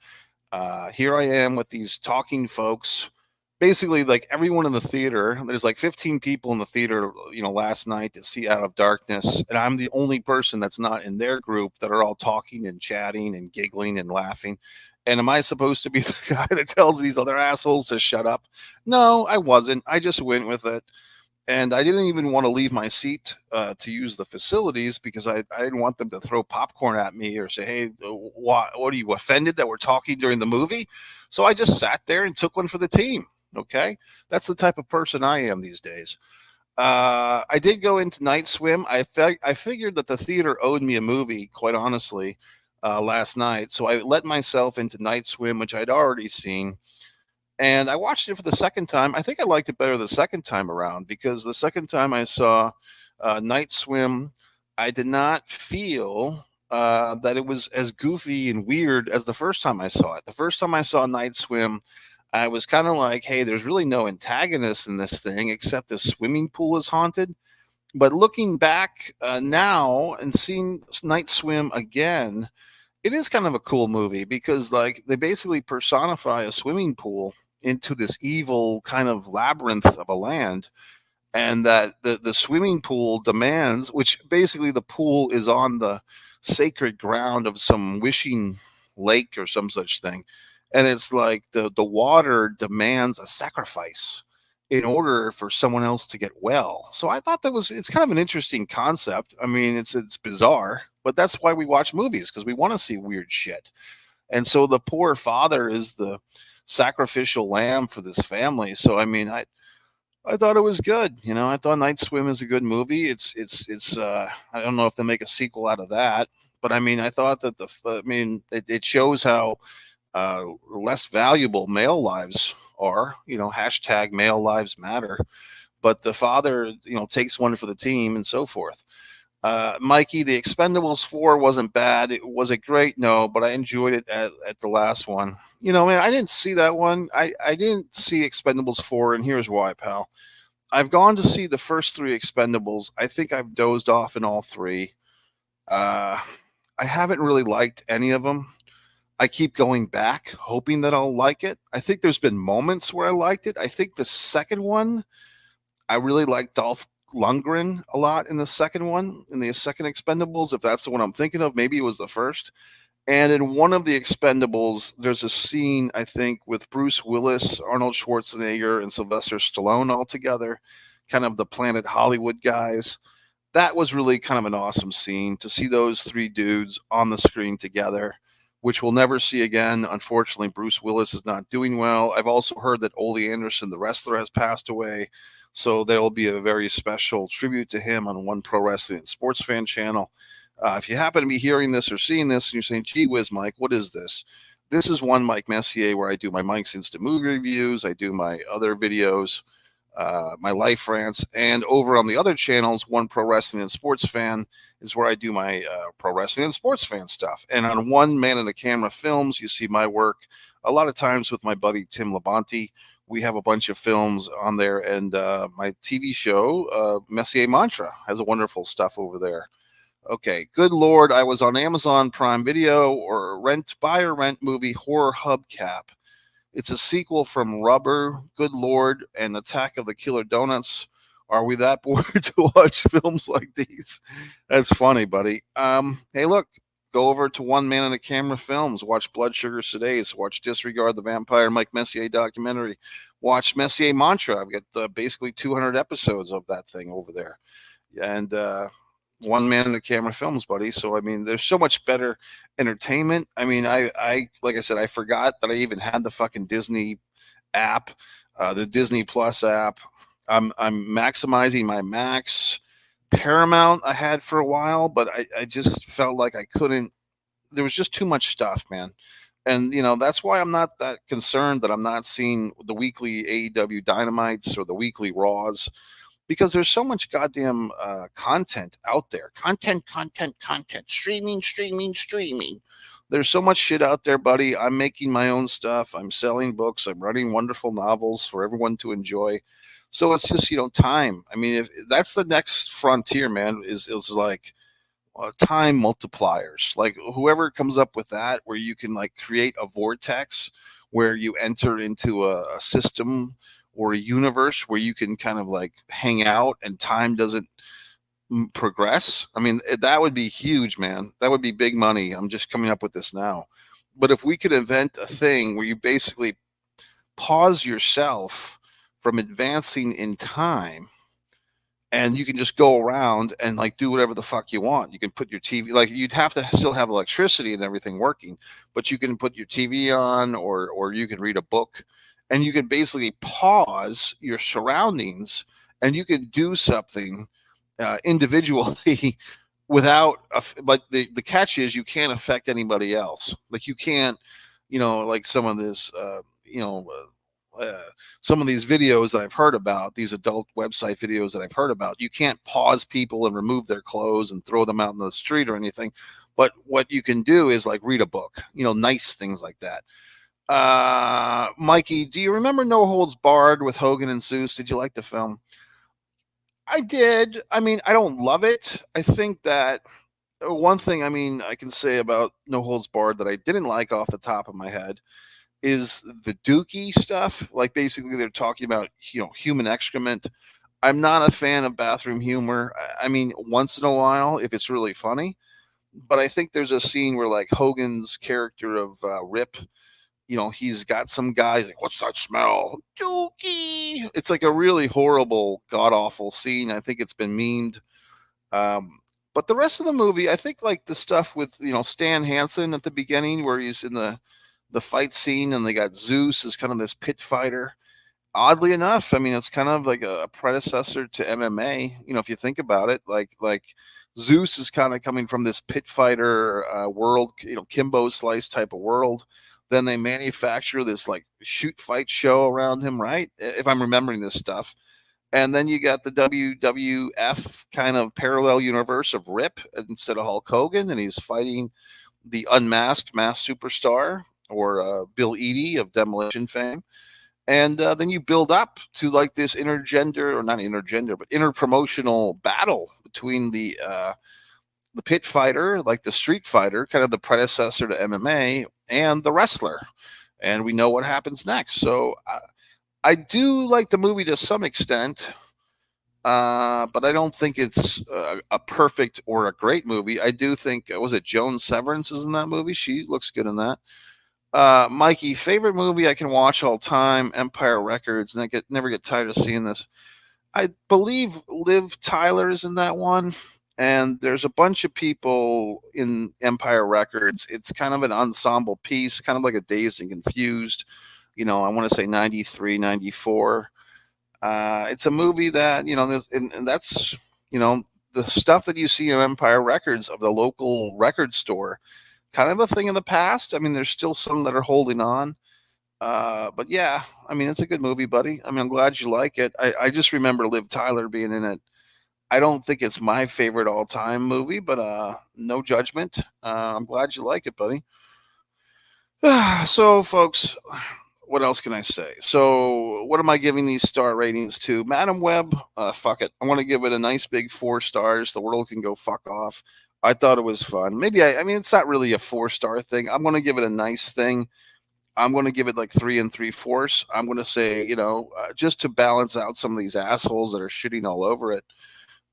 Here I am with these talking folks. Basically, like everyone in the theater, there's like 15 people in the theater, last night to see Out of Darkness. And I'm the only person that's not in their group that are all talking and chatting and giggling and laughing. And am I supposed to be the guy that tells these other assholes to shut up? No, I wasn't. I just went with it. And I didn't even want to leave my seat to use the facilities because I didn't want them to throw popcorn at me or say, hey, what are you offended that we're talking during the movie? So I just sat there and took one for the team. Okay. That's the type of person I am these days. I did go into Night Swim. I figured that the theater owed me a movie, quite honestly, last night. So I let myself into Night Swim, which I'd already seen. And I watched it for the second time. I think I liked it better the second time around because the second time I saw Night Swim, I did not feel that it was as goofy and weird as the first time I saw it. The first time I saw Night Swim, I was kind of like, hey, there's really no antagonist in this thing except the swimming pool is haunted. But looking back now and seeing Night Swim again, it is kind of a cool movie because like they basically personify a swimming pool into this evil kind of labyrinth of a land, and that the swimming pool demands, which basically the pool is on the sacred ground of some wishing lake or some such thing, and it's like the water demands a sacrifice in order for someone else to get well. So I thought it's kind of an interesting concept. I mean, it's bizarre, but that's why we watch movies, because we want to see weird shit. And so the poor father is the sacrificial lamb for this family. So I mean, I thought it was good. I thought Night Swim is a good movie. It's I don't know if they make a sequel out of that, but I mean, I thought that it shows how less valuable male lives are. Hashtag male lives matter. But the father, takes one for the team and so forth. Mikey, the Expendables 4 wasn't bad. Was it great? No, but I enjoyed it at the last one. Man, I didn't see that one. I didn't see Expendables 4, and here's why, pal. I've gone to see the first 3 Expendables. I think I've dozed off in all 3. I haven't really liked any of them. I keep going back, hoping that I'll like it. I think there's been moments where I liked it. I think the second one, I really liked Dolph Lundgren a lot in the second one, in the second Expendables, if that's the one I'm thinking of. Maybe it was the first. And in one of the Expendables, there's a scene, I think, with Bruce Willis, Arnold Schwarzenegger, and Sylvester Stallone all together, kind of the Planet Hollywood guys. That was really kind of an awesome scene to see those 3 dudes on the screen together, which we'll never see again. Unfortunately, Bruce Willis is not doing well. I've also heard that Ole Anderson, the wrestler, has passed away. So there will be a very special tribute to him on One Pro Wrestling and Sports Fan channel. If you happen to be hearing this or seeing this and you're saying, gee whiz, Mike, what is this? This is One Mike Messier, where I do my Mike's Instant Movie reviews. I do my other videos, my life rants. And over on the other channels, One Pro Wrestling and Sports Fan is where I do my pro wrestling and sports fan stuff. And on One Man and a Camera Films, you see my work a lot of times with my buddy Tim Labonte. We have a bunch of films on there, and my TV show, Messier Mantra, has a wonderful stuff over there. Okay, good lord, I was on Amazon Prime Video or buy or rent movie Horror Hubcap. It's a sequel from Rubber, Good Lord, and Attack of the Killer Donuts. Are we that bored to watch films like these? That's funny, buddy. Hey, look, go over to One Man and a Camera Films. Watch Blood Sugar Sedase. Watch Disregard the Vampire Mike Messier documentary. Watch Messier Mantra. I've got basically 200 episodes of that thing over there. And One Man and a Camera Films, buddy. So I mean, there's so much better entertainment. I mean, I like I said, I forgot that I even had the fucking Disney app, the Disney Plus app. I'm maximizing my Max. Paramount I had for a while, but I just felt like I couldn't. There was just too much stuff, man. And that's why I'm not that concerned that I'm not seeing the weekly AEW Dynamites or the weekly Raws, because there's so much goddamn content out there. Content. Streaming. There's so much shit out there, buddy. I'm making my own stuff. I'm selling books. I'm writing wonderful novels for everyone to enjoy. So it's just time. I mean, if that's the next frontier, man, is like time multipliers. Like whoever comes up with that, where you can like create a vortex where you enter into a system or a universe where you can kind of like hang out and time doesn't progress. I mean, that would be huge, man. That would be big money. I'm just coming up with this now. But if we could invent a thing where you basically pause yourself from advancing in time, and you can just go around and like do whatever the fuck you want. You can put your TV, like you'd have to still have electricity and everything working, but you can put your TV on, or you can read a book, and you can basically pause your surroundings, and you can do something individually without. But the catch is you can't affect anybody else. Like you can't, like some of this, some of these videos that I've heard about, these adult website videos that I've heard about, you can't pause people and remove their clothes and throw them out in the street or anything. But what you can do is like read a book, nice things like that. Mikey, do you remember No Holds Barred with Hogan and Zeus? Did you like the film? I did. I mean, I don't love it. I think that one thing, I mean, I can say about No Holds Barred that I didn't like off the top of my head is the Dookie stuff. Like basically they're talking about, human excrement. I'm not a fan of bathroom humor. I mean, once in a while, if it's really funny. But I think there's a scene where like Hogan's character of Rip, he's got some guy like, what's that smell? Dookie. It's like a really horrible, god awful scene. I think it's been memed. Um, but the rest of the movie, I think like the stuff with Stan Hansen at the beginning, where he's in the fight scene, and they got Zeus as kind of this pit fighter. Oddly enough, I mean, it's kind of like a predecessor to MMA. If you think about it, like Zeus is kind of coming from this pit fighter world, Kimbo Slice type of world. Then they manufacture this like shoot fight show around him, right? If I'm remembering this stuff. And then you got the WWF kind of parallel universe of Rip instead of Hulk Hogan, and he's fighting the unmasked masked superstar, or Bill Eadie of Demolition fame. And then you build up to like this intergender, or not intergender, but interpromotional battle between the pit fighter, like the street fighter, kind of the predecessor to MMA, and the wrestler. And we know what happens next. So I do like the movie to some extent, but I don't think it's a perfect or a great movie. I do think, was it Joan Severance is in that movie? She looks good in that. Mikey, favorite movie I can watch all time, Empire Records, and I never get tired of seeing this. I believe Liv Tyler is in that one, and there's a bunch of people in Empire Records. It's kind of an ensemble piece, kind of like a Dazed and Confused. I want to say 93, 94. It's a movie that, and that's, the stuff that you see on Empire Records of the local record store, kind of a thing in the past. I mean, there's still some that are holding on. But yeah, I mean, it's a good movie, buddy. I mean, I'm glad you like it. I just remember Liv Tyler being in it. I don't think it's my favorite all time movie, but no judgment. I'm glad you like it, buddy. So, folks, what else can I say? So, what am I giving these star ratings to? Madam Web, fuck it. I want to give it a nice big 4 stars. The world can go fuck off. I thought it was fun. Maybe I mean, it's not really a 4-star thing. I'm going to give it a nice thing. I'm going to give it like 3 3/4. I'm going to say, just to balance out some of these assholes that are shitting all over it.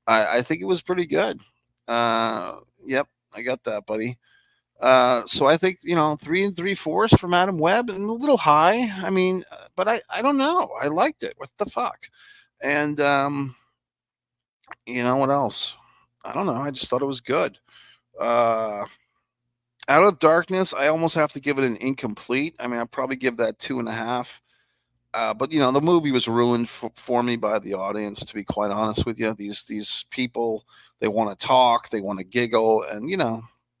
I think it was pretty good. Yep, I got that, buddy. So I think 3 3/4 from Adam Webb, and a little high. I mean, but I don't know. I liked it. What the fuck? And what else? I don't know. I just thought it was good. Uh, Out of Darkness, I almost have to give it an incomplete. I mean, I'd probably give that 2.5. But the movie was ruined for me by the audience. To be quite honest with you, these people, they want to talk, they want to giggle, and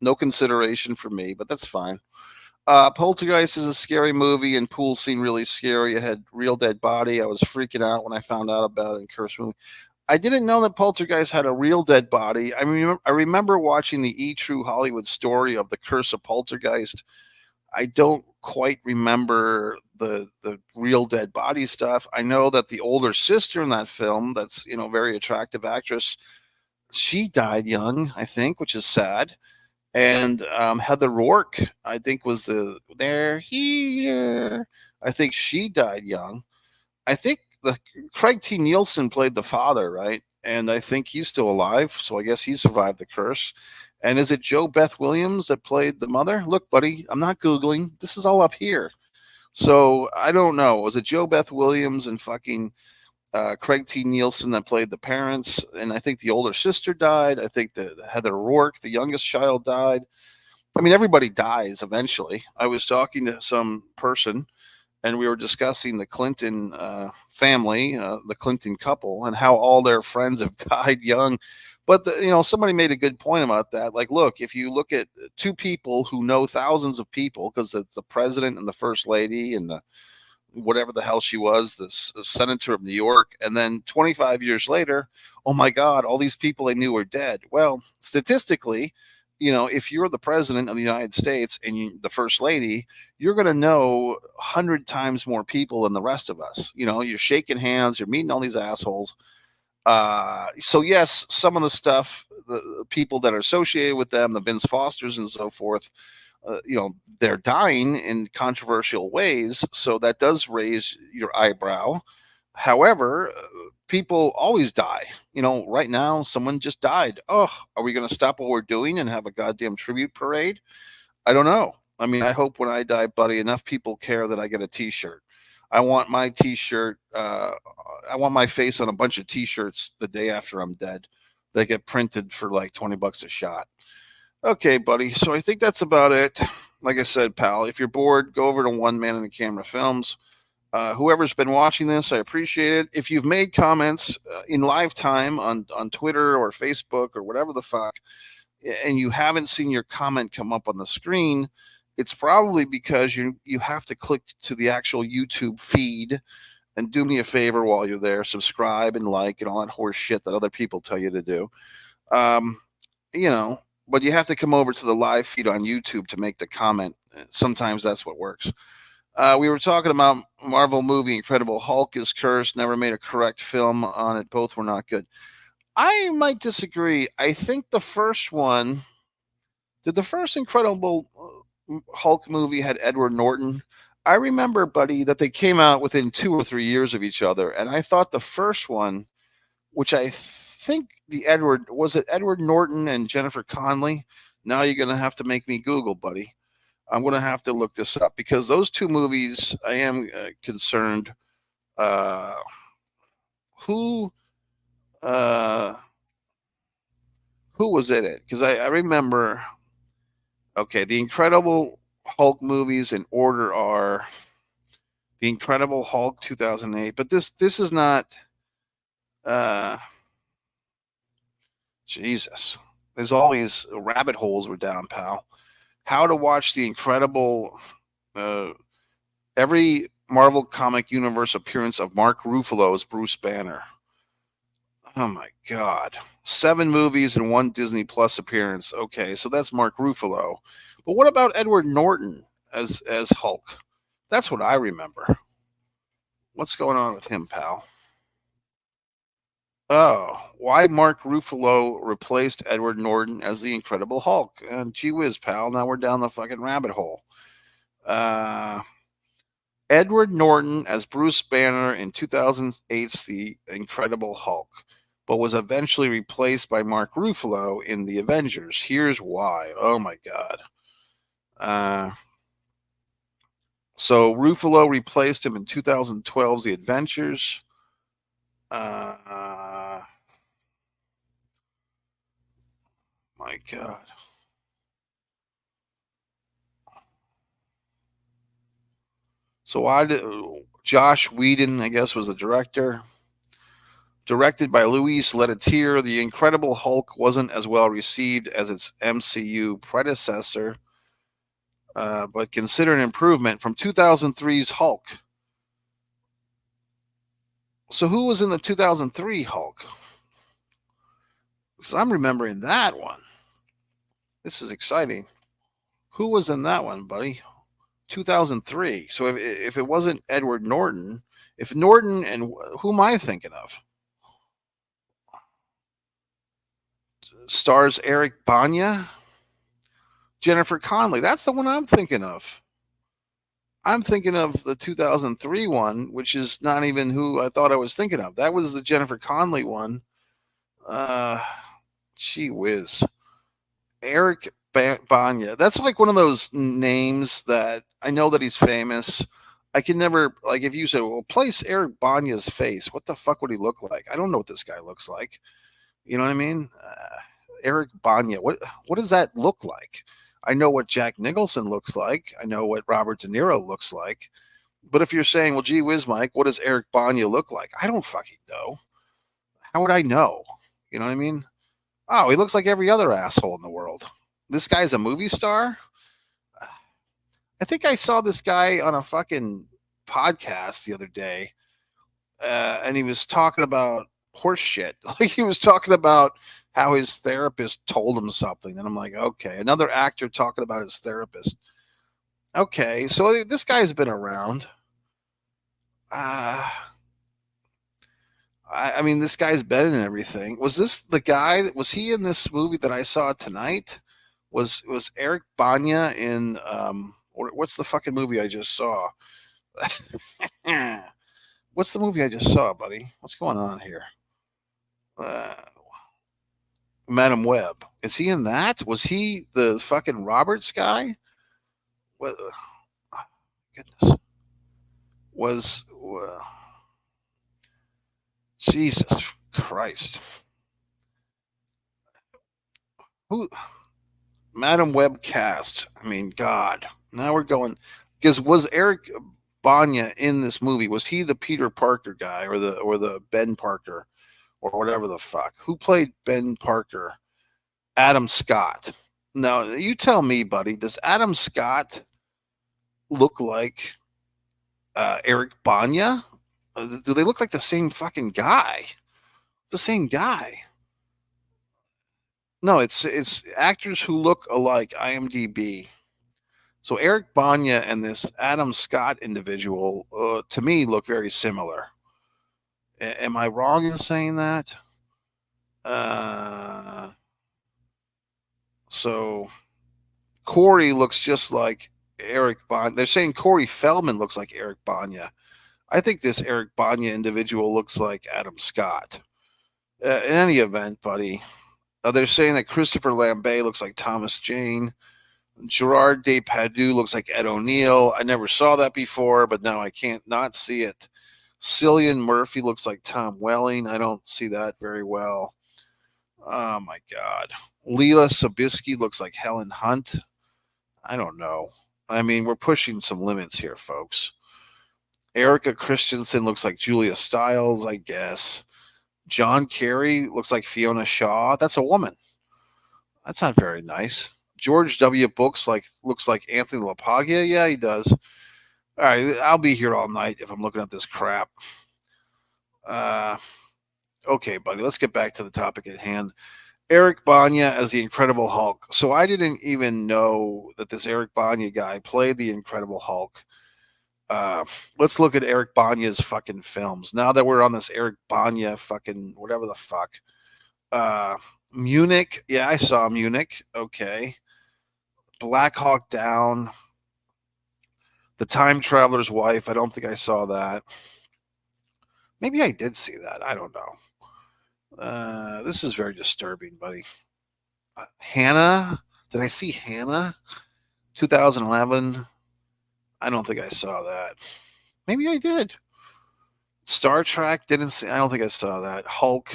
no consideration for me. But that's fine. Poltergeist is a scary movie, and Pool seemed really scary. It had real dead body. I was freaking out when I found out about it in Curse movie. I didn't know that Poltergeist had a real dead body. I mean, I remember watching the True Hollywood story of the Curse of Poltergeist. I don't quite remember the real dead body stuff. I know that the older sister in that film, that's very attractive actress, she died young, I think, which is sad. And Heather Rourke, I think, was they're here. I think she died young. I think the Craig T. Nielsen played the father, right? And I think he's still alive, so I guess he survived the curse. And is it Joe Beth Williams that played the mother? Look, buddy, I'm not Googling. This is all up here. So I don't know. Was it Joe Beth Williams and fucking Craig T. Nielsen that played the parents? And I think the older sister died. I think that Heather Rourke, the youngest child, died. I mean, everybody dies eventually. I was talking to some person, and we were discussing the Clinton family, the Clinton couple, and how all their friends have died young. But somebody made a good point about that. Like, look, if you look at two people who know thousands of people, because it's the president and the first lady and the whatever the hell she was, the senator of New York, and then 25 years later, oh my God, all these people they knew were dead. Well, statistically, if you're the president of the United States and the first lady, you're going to know 100 times more people than the rest of us. You're shaking hands, you're meeting all these assholes. So yes, some of the stuff, the people that are associated with them, the Vince Fosters and so forth, they're dying in controversial ways. So that does raise your eyebrow. However, people always die. Right now, someone just died. Oh, are we going to stop what we're doing and have a goddamn tribute parade? I don't know. I mean, I hope when I die, buddy, enough people care that I get a T-shirt. I want my T-shirt. I want my face on a bunch of T-shirts the day after I'm dead. They get printed for like $20 a shot. Okay, buddy. So I think that's about it. Like I said, pal, if you're bored, go over to One Man in the Camera Films. Whoever's been watching this, I appreciate it. If you've made comments in live time on Twitter or Facebook or whatever the fuck, and you haven't seen your comment come up on the screen, it's probably because you have to click to the actual YouTube feed. And do me a favor while you're there, subscribe and like and all that horse shit that other people tell you to do. Um, but you have to come over to the live feed on YouTube to make the comment. Sometimes that's what works. We were talking about Marvel movie Incredible Hulk is cursed, never made a correct film on it. Both were not good. I might disagree. I think the first one, did the first Incredible Hulk movie had Edward Norton? I remember, buddy, that they came out within 2 or 3 years of each other. And I thought the first one, which I think was it Edward Norton and Jennifer Connelly? Now you're going to have to make me Google, buddy. I'm going to have to look this up because those two movies, I am concerned. Who uh, who was in it? Because I remember. Okay, the Incredible Hulk movies in order are the Incredible Hulk 2008, but this is not. Uh, Jesus, there's all these rabbit holes we're down, pal. How to watch the Incredible, every Marvel Comic Universe appearance of Mark Ruffalo as Bruce Banner. Oh my God. 7 movies and 1 Disney Plus appearance. Okay, so that's Mark Ruffalo. But what about Edward Norton as Hulk? That's what I remember. What's going on with him, pal? Oh, why Mark Ruffalo replaced Edward Norton as the Incredible Hulk? And gee whiz, pal, now we're down the fucking rabbit hole. Uh, Edward Norton as Bruce Banner in 2008's The Incredible Hulk, but was eventually replaced by Mark Ruffalo in The Avengers. Here's why. Oh my God. Uh, so Ruffalo replaced him in 2012's The Adventures. My God. So why did Josh Whedon, I guess, was the director? Directed by Luis Leterrier, The Incredible Hulk wasn't as well received as its MCU predecessor, but considered an improvement from 2003's Hulk. So who was in the 2003 Hulk? Because I'm remembering that one. This is exciting. Who was in that one, buddy? 2003. So if it wasn't Edward Norton, if Norton and who am I thinking of? Stars Eric Banya, Jennifer Connelly. That's the one I'm thinking of. I'm thinking of the 2003 one, which is not even who I thought I was thinking of. That was the Jennifer Connelly one. Uh, Gee whiz. Eric Banya. That's like one of those names that I know that he's famous. I can never, like, if you said, well, place Eric Banya's face, what the fuck would he look like? I don't know what this guy looks like. You know what I mean? Eric Banya. What does that look like? I know what Jack Nicholson looks like. I know what Robert De Niro looks like. But if you're saying, well, gee whiz, Mike, what does Eric Banya look like? I don't fucking know. How would I know? You know what I mean? Oh, he looks like every other asshole in the world. This guy's a movie star? I think I saw this guy on a fucking podcast the other day, and he was talking about horse shit. Like he was talking about how his therapist told him something, and I'm like, okay, another actor talking about his therapist. Okay, so this guy's been around. Uh, I mean, this guy's been in everything. Was this the guy? Was he in this movie that I saw tonight? Was Eric Banya in? What's the fucking movie I just saw? What's the movie I just saw, buddy? What's going on here? Uh, Madam Web. Is he in that? Was he the fucking Roberts guy? What? Goodness. Was Jesus Christ? Who? Madam Web cast. I mean, God. Now we're going. Because was Eric Banya in this movie? Was he the Peter Parker guy or the Ben Parker or whatever the fuck? Who played Ben Parker? Adam Scott. Now you tell me, buddy. Does Adam Scott look like Eric Banya? Do they look like the same fucking guy? The same guy. No, it's actors who look alike. IMDb. So Eric Banya and this Adam Scott individual, to me, look very similar. Am I wrong in saying that? Uh, so Corey looks just like Eric Banya. They're saying Corey Feldman looks like Eric Banya. I think this Eric Banya individual looks like Adam Scott. In any event, buddy, they're saying that Christopher Lambert looks like Thomas Jane. Gerard Depardieu looks like Ed O'Neill. I never saw that before, but now I can't not see it. Cillian Murphy looks like Tom Welling. I don't see that very well. Oh my God. Leela Sobieski looks like Helen Hunt. I don't know. I mean, we're pushing some limits here, folks. Erica Christensen looks like Julia Stiles, I guess. John Kerry looks like Fiona Shaw. That's a woman. That's not very nice. George W. Looks like Anthony LaPaglia. Yeah, he does. All right, I'll be here all night if I'm looking at this crap. Okay, buddy, let's get back to the topic at hand. Eric Banya as the Incredible Hulk. So I didn't even know that this Eric Banya guy played the Incredible Hulk. Uh, let's look at Eric Bana's fucking films. Now that we're on this Eric Bana fucking whatever the fuck. Uh, Munich. Yeah, I saw Munich. Okay. Black Hawk Down. The Time Traveler's Wife. I don't think I saw that. Maybe I did see that. I don't know. This is very disturbing, buddy. Hannah. Did I see Hannah? 2011. I don't think I saw that. Maybe I did. Star Trek. Didn't see. I don't think I saw that. Hulk.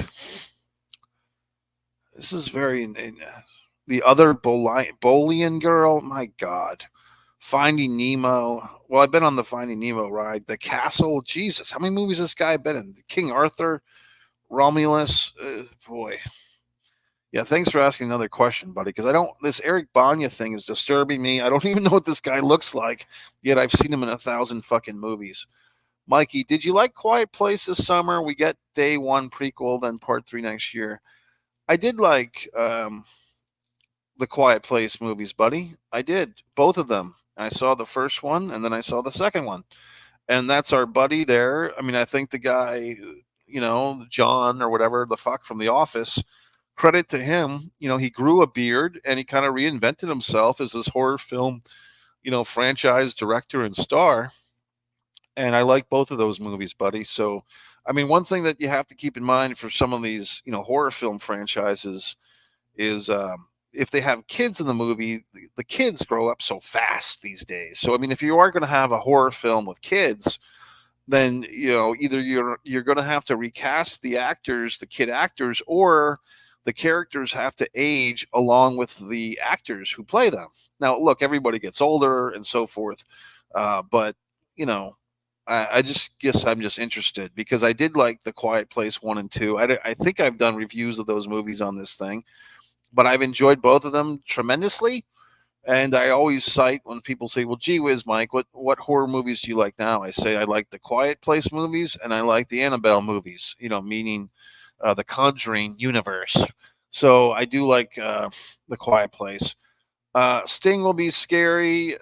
This is very. The other Bolian girl. My God. Finding Nemo. Well, I've been on the Finding Nemo ride. The Castle. Jesus, how many movies has this guy been in? King Arthur. Romulus. Boy. Yeah, thanks for asking another question, buddy. Because I don't. This Eric Bana thing is disturbing me. I don't even know what this guy looks like. Yet I've seen him in 1,000 fucking movies. Mikey, did you like Quiet Place this summer? We get day one prequel, then part three next year. I did like the Quiet Place movies, buddy. I did both of them. I saw the first one, and then I saw the second one, and that's our buddy there. I mean, I think the guy, John or whatever the fuck from The Office. Credit to him, he grew a beard and he kind of reinvented himself as this horror film, franchise director and star. And I like both of those movies, buddy. So, I mean, one thing that you have to keep in mind for some of these, horror film franchises is if they have kids in the movie, the kids grow up so fast these days. So, I mean, if you are going to have a horror film with kids, then either you're going to have to recast the actors, the kid actors, or the characters have to age along with the actors who play them. Now, look, everybody gets older and so forth, but I just guess I'm just interested because I did like The Quiet Place 1 and 2. I think I've done reviews of those movies on this thing, but I've enjoyed both of them tremendously. And I always cite when people say, well, gee whiz, Mike, what horror movies do you like now? I say I like the Quiet Place movies and I like the Annabelle movies, meaning the Conjuring universe. So I do like the Quiet Place. Sting will be scary.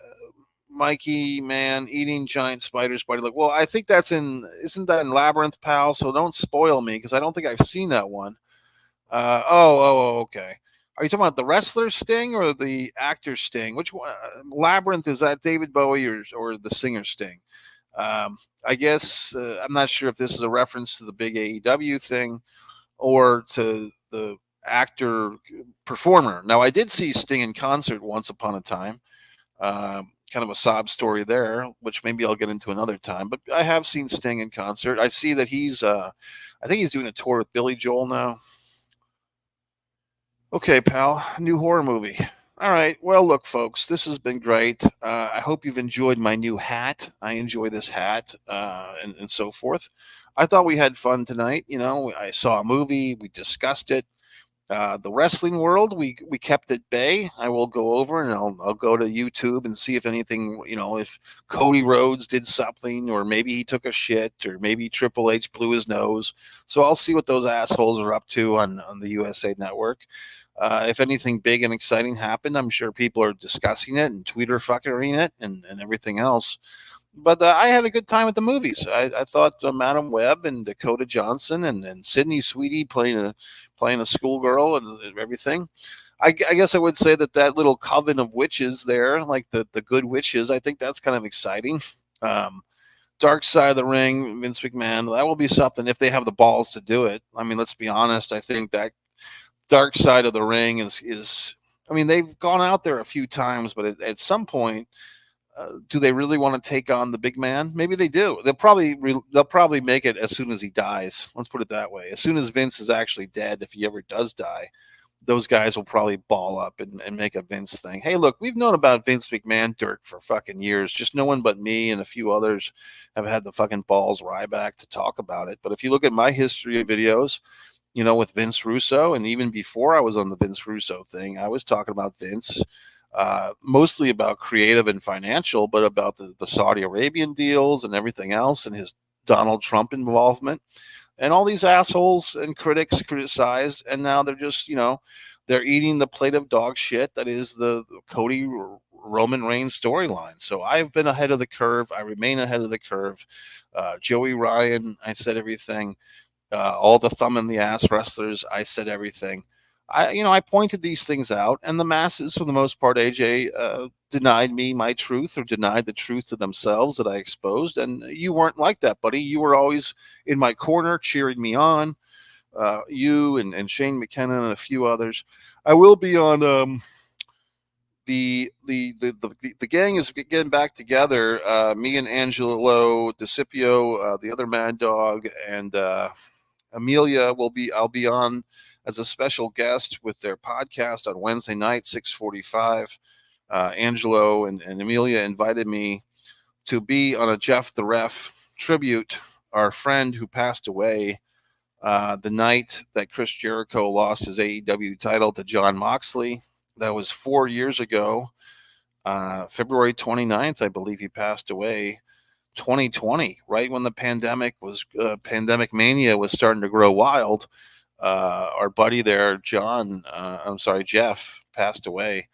Mikey, man, eating giant spiders. Body look. Well, I think isn't that in Labyrinth, pal? So don't spoil me because I don't think I've seen that one. Okay. Are you talking about the wrestler Sting or the actor Sting? Which one? Labyrinth, is that David Bowie or the singer Sting? I guess I'm not sure if this is a reference to the big AEW thing or to the actor performer. Now, I did see Sting in concert once upon a time. Kind of a sob story there, which maybe I'll get into another time. But I have seen Sting in concert. I see that I think he's doing a tour with Billy Joel now. Okay, pal, new horror movie. All right. Well, look, folks, this has been great. I hope you've enjoyed my new hat. I enjoy this hat and so forth. I thought we had fun tonight. I saw a movie. We discussed it. The wrestling world, we kept at bay. I will go over and I'll go to YouTube and see if anything, if Cody Rhodes did something, or maybe he took a shit, or maybe Triple H blew his nose. So I'll see what those assholes are up to on the USA Network. If anything big and exciting happened, I'm sure people are discussing it and Twitter fucking it and everything else. But I had a good time at the movies. I thought Madam Web and Dakota Johnson and Sydney Sweetie playing a schoolgirl and everything. I guess I would say that little coven of witches there, like the good witches, I think that's kind of exciting. Dark Side of the Ring, Vince McMahon, that will be something if they have the balls to do it. I mean, let's be honest. I think that Dark Side of the Ring is I mean, they've gone out there a few times, but at some point, do they really want to take on the big man? Maybe they do. They'll probably make it as soon as he dies. Let's put it that way. As soon as Vince is actually dead, if he ever does die, those guys will probably ball up and make a Vince thing. Hey, look, we've known about Vince McMahon dirt for fucking years. Just no one but me and a few others have had the fucking balls Ryback to talk about it. But if you look at my history of videos, with Vince Russo, and even before I was on the Vince Russo thing, I was talking about Vince. Mostly about creative and financial, but about the Saudi Arabian deals and everything else and his Donald Trump involvement. And all these assholes and critics criticized, and now they're just, they're eating the plate of dog shit that is the Cody Roman Reigns storyline. So I've been ahead of the curve. I remain ahead of the curve. Joey Ryan, I said everything. All the thumb in the ass wrestlers, I said everything. I pointed these things out, and the masses, for the most part, AJ, denied me my truth or denied the truth to themselves that I exposed. And you weren't like that, buddy. You were always in my corner, cheering me on. You and Shane McKenna and a few others. I will be on the gang is getting back together. Me and Angelo DeCipio, the other Mad Dog, and Amelia will be. I'll be on as a special guest with their podcast on Wednesday night, 6:45. Angelo and Amelia invited me to be on a Jeff the Ref tribute. Our friend who passed away the night that Chris Jericho lost his AEW title to Jon Moxley. That was 4 years ago. February 29th, I believe he passed away. 2020, right when the pandemic mania was starting to grow wild. Our buddy there, Jeff, passed away.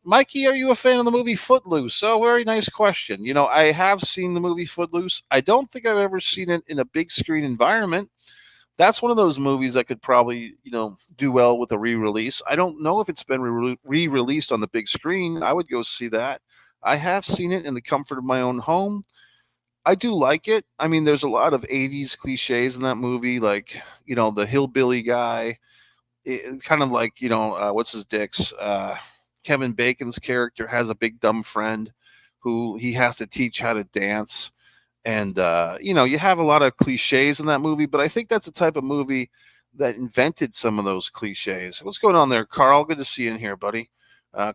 Mikey, are you a fan of the movie Footloose? Oh, very nice question. I have seen the movie Footloose. I don't think I've ever seen it in a big screen environment. That's one of those movies that could probably, do well with a re-release. I don't know if it's been re-released on the big screen. I would go see that. I have seen it in the comfort of my own home. I do like it. I mean, there's a lot of 80s cliches in that movie, like, the hillbilly guy, kind of like, what's his dicks? Kevin Bacon's character has a big dumb friend who he has to teach how to dance. And, you have a lot of cliches in that movie, but I think that's the type of movie that invented some of those cliches. What's going on there, Carl? Good to see you in here, buddy.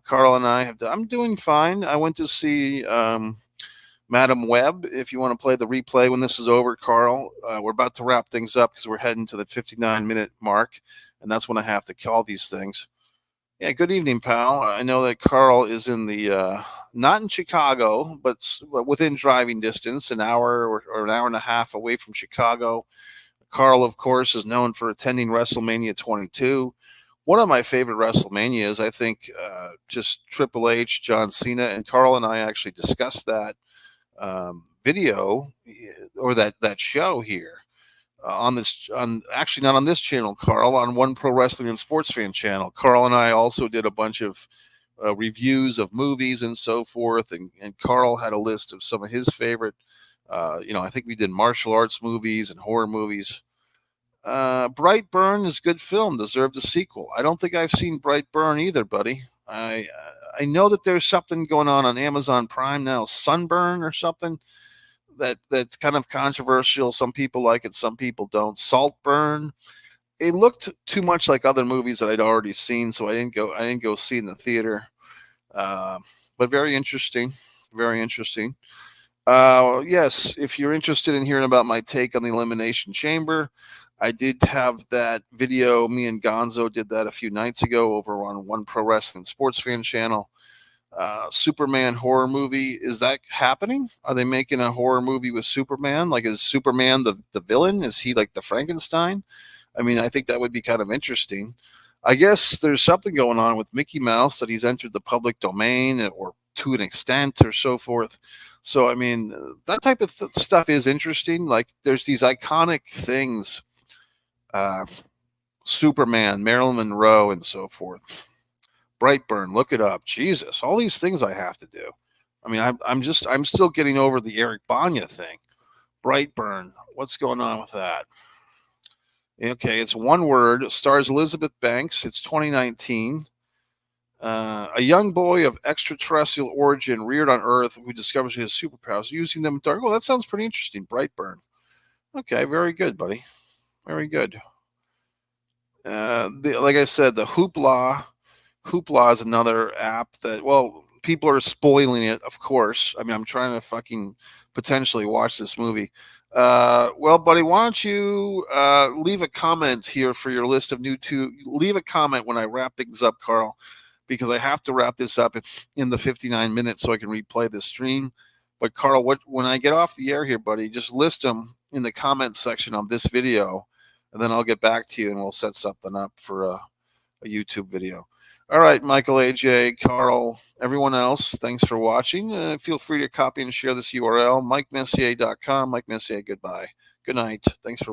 Carl and I'm doing fine. I went to see Madam Web. If you want to play the replay when this is over, Carl, we're about to wrap things up because we're heading to the 59-minute mark, and that's when I have to call these things. Yeah, good evening, pal. I know that Carl is in the not in Chicago, but within driving distance, an hour or an hour and a half away from Chicago. Carl, of course, is known for attending WrestleMania 22. One of my favorite WrestleManias, I think, just Triple H, John Cena, and Carl and I actually discussed that video or that show here. Actually not on this channel, Carl, on One Pro Wrestling and Sports Fan channel. Carl and I also did a bunch of reviews of movies and so forth, and Carl had a list of some of his favorite. I think we did martial arts movies and horror movies. Brightburn is a good film, deserved a sequel. I don't think I've seen Brightburn either, buddy. I know that there's something going on Amazon Prime now, Sunburn or something. That's kind of controversial. Some people like it, some people don't. Saltburn. It looked too much like other movies that I'd already seen, so I didn't go see it in the theater. But very interesting, very interesting. Yes, if you're interested in hearing about my take on the Elimination Chamber, I did have that video. Me and Gonzo did that a few nights ago over on One Pro Wrestling Sports Fan channel. Superman horror movie, is that happening? Are they making a horror movie with Superman? Like, is Superman the villain? Is he like the Frankenstein? I mean, I think that would be kind of interesting. I guess there's something going on with Mickey Mouse that he's entered the public domain, or to an extent or so forth. So, I mean, that type of stuff is interesting. Like, there's these iconic things, Superman, Marilyn Monroe, and so forth. Brightburn, look it up. Jesus, all these things I have to do. I mean, I'm still getting over the Eric Banya thing. Brightburn, what's going on with that? Okay, it's one word. Stars Elizabeth Banks. It's 2019. A young boy of extraterrestrial origin reared on Earth who discovers his superpowers using them in dark. Well, that sounds pretty interesting. Brightburn. Okay, very good, buddy. Very good. Like I said, the Hoopla is another app that, well, people are spoiling it, of course. I mean, I'm trying to fucking potentially watch this movie. Well, buddy, why don't you leave a comment here for your list of leave a comment when I wrap things up, Carl, because I have to wrap this up in the 59 minutes so I can replay the stream. But Carl, when I get off the air here, buddy, just list them in the comment section of this video, and then I'll get back to you and we'll set something up for a YouTube video. All right, Michael, AJ, Carl, everyone else, thanks for watching. Feel free to copy and share this URL, MikeMessier.com. Mike Messier, goodbye. Good night. Thanks for